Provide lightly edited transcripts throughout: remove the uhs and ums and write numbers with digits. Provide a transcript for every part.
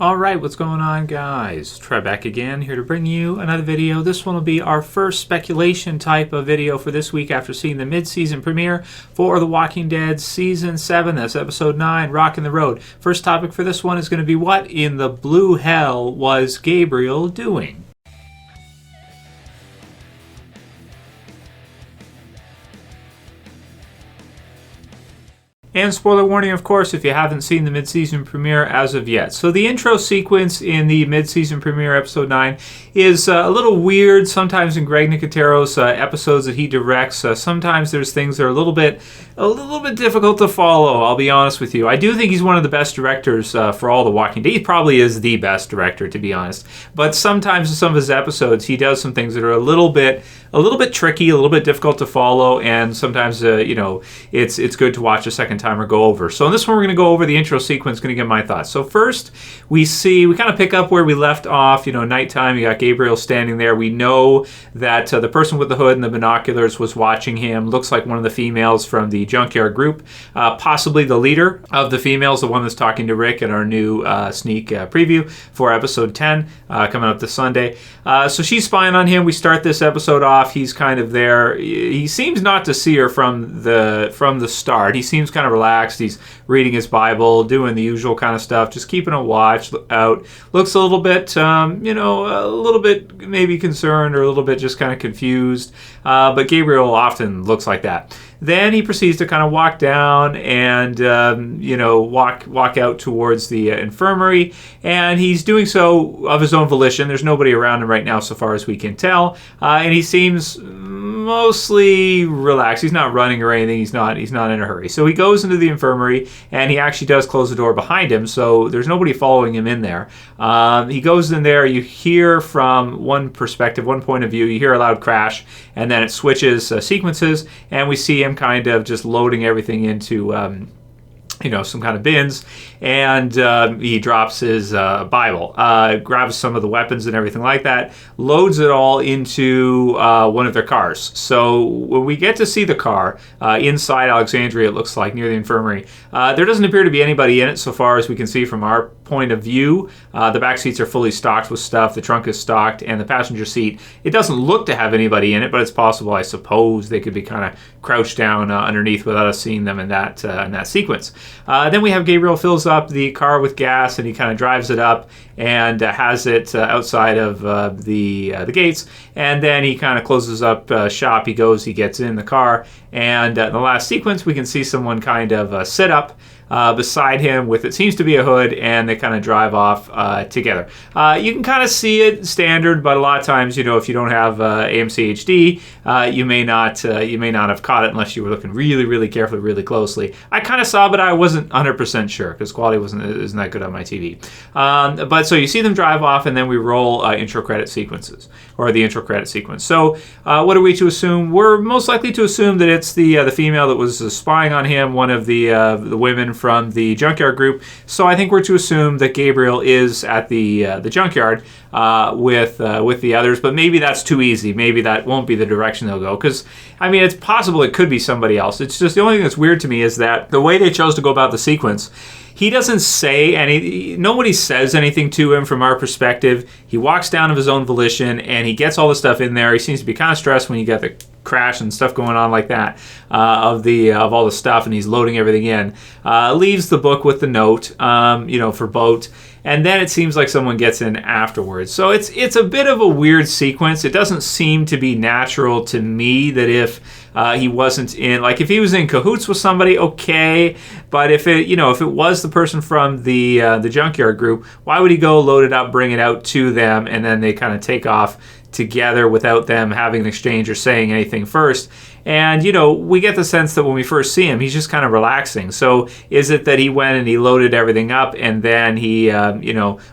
Alright, what's going on, guys? Trev back again, here to bring you another video. This one will be our first speculation type of video for this week after seeing the mid-season premiere for The Walking Dead Season 7. That's Episode 9, Rockin' the Road. First topic for this one is going to be, what in the blue hell was Gabriel doing? And spoiler warning, of course, if you haven't seen the mid-season premiere as of yet. So the intro sequence in the mid-season premiere, Episode 9, is a little weird. Sometimes in Greg Nicotero's episodes that he directs, sometimes there's things that are a little bit difficult to follow, I'll be honest with you. I do think he's one of the best directors for all The Walking Dead. He probably is the best director, to be honest. But sometimes in some of his episodes, he does some things that are a little bit tricky, a little bit difficult to follow, and sometimes, it's good to watch a second time or go over. So in this one, we're going to go over the intro sequence, going to get my thoughts. So first, we kind of pick up where we left off, nighttime. You got Gabriel standing there. We know that the person with the hood and the binoculars was watching him. Looks like one of the females from the Junkyard group, possibly the leader of the females, the one that's talking to Rick in our new sneak preview for episode 10 coming up this Sunday. So she's spying on him. We start this episode off. He's kind of there. He seems not to see her from the start. He seems kind of relaxed. He's reading his Bible, doing the usual kind of stuff, just keeping a watch out. Looks a little bit, a little bit maybe concerned or a little bit just kind of confused. But Gabriel often looks like that. Then he proceeds to kind of walk down and, walk out towards the infirmary. And he's doing so of his own volition. There's nobody around him right now, so far as we can tell. And he seems mostly relaxed. He's not running or anything. He's not in a hurry. So he goes into the infirmary, and he actually does close the door behind him. So there's nobody following him in there. He goes in there. You hear from one perspective, one point of view, you hear a loud crash, and then it switches sequences, and we see him kind of just loading everything into some kind of bins, and he drops his Bible, grabs some of the weapons and everything like that, loads it all into one of their cars. So when we get to see the car inside Alexandria, it looks like, near the infirmary, there doesn't appear to be anybody in it so far as we can see from our point of view. The back seats are fully stocked with stuff, the trunk is stocked, and the passenger seat, it doesn't look to have anybody in it, but it's possible, I suppose, they could be kind of crouched down underneath without us seeing them in that sequence. Then we have Gabriel fills up the car with gas, and he kind of drives it up and has it outside of the gates, and then he kind of closes up shop. He gets in the car, and in the last sequence we can see someone kind of sit up beside him with, it seems to be a hood, and they kind of drive off together. You can kind of see it standard, but a lot of times, if you don't have AMC HD, you may not have caught it unless you were looking really, really carefully, really closely. I kind of saw, but I wasn't 100% sure because quality isn't that good on my TV. But so you see them drive off, and then we roll intro credit sequences, or the intro credit sequence. So what are we to assume? We're most likely to assume that it's the female that was spying on him, one of the women from the Junkyard group. So I think we're to assume that Gabriel is at the Junkyard with the others, but maybe that's too easy. Maybe that won't be the direction they'll go, because it's possible it could be somebody else. It's just, the only thing that's weird to me is that the way they chose to go about the sequence, he doesn't say nobody says anything to him from our perspective. He walks down of his own volition, and he gets all the stuff in there. He seems to be kind of stressed when you get the crash and stuff going on like that of all the stuff, and he's loading everything in. Leaves the book with the note, for Boat. And then it seems like someone gets in afterwards. So it's a bit of a weird sequence. It doesn't seem to be natural to me that if he wasn't in, like if he was in cahoots with somebody, okay. But if it was the person from the Junkyard group, why would he go load it up, bring it out to them, and then they kind of take off together without them having an exchange or saying anything first? And, we get the sense that when we first see him, he's just kind of relaxing. So is it that he went and he loaded everything up, and then he,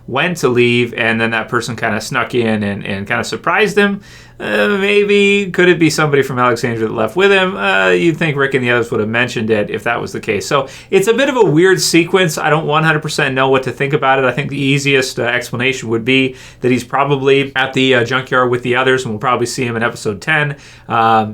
went to leave, and then that person kind of snuck in and kind of surprised him? Maybe. Could it be somebody from Alexandria that left with him? You'd think Rick and the others would have mentioned it if that was the case. So it's a bit of a weird sequence. I don't 100% know what to think about it. I think the easiest explanation would be that he's probably at the junkyard with the others, and we'll probably see him in episode 10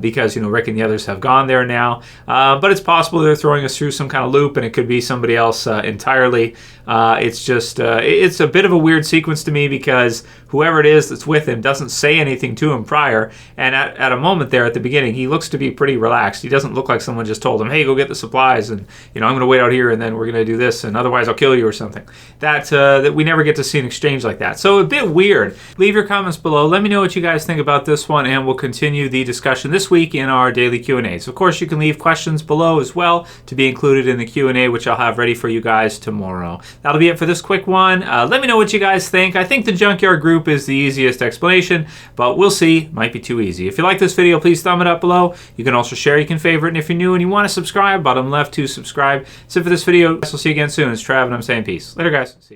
because, Rick Eric and the others have gone there now. But it's possible they're throwing us through some kind of loop, and it could be somebody else entirely. It's just, it's a bit of a weird sequence to me because whoever it is that's with him doesn't say anything to him prior. And at a moment there at the beginning, he looks to be pretty relaxed. He doesn't look like someone just told him, hey, go get the supplies, and I'm going to wait out here, and then we're going to do this, and otherwise I'll kill you or something. That we never get to see an exchange like that. So a bit weird. Leave your comments below. Let me know what you guys think about this one, and we'll continue the discussion this week in our daily Q&As. Of course, you can leave questions below as well to be included in the Q&A, which I'll have ready for you guys tomorrow. That'll be it for this quick one. Let me know what you guys think. I think the junkyard group is the easiest explanation, but we'll see. Might be too easy. If you like this video, please thumb it up below. You can also share, you can favorite, and if you're new and you want to subscribe, bottom left to subscribe. That's it for this video. We'll see you again soon. It's Trev, and I'm saying peace. Later, guys. See you.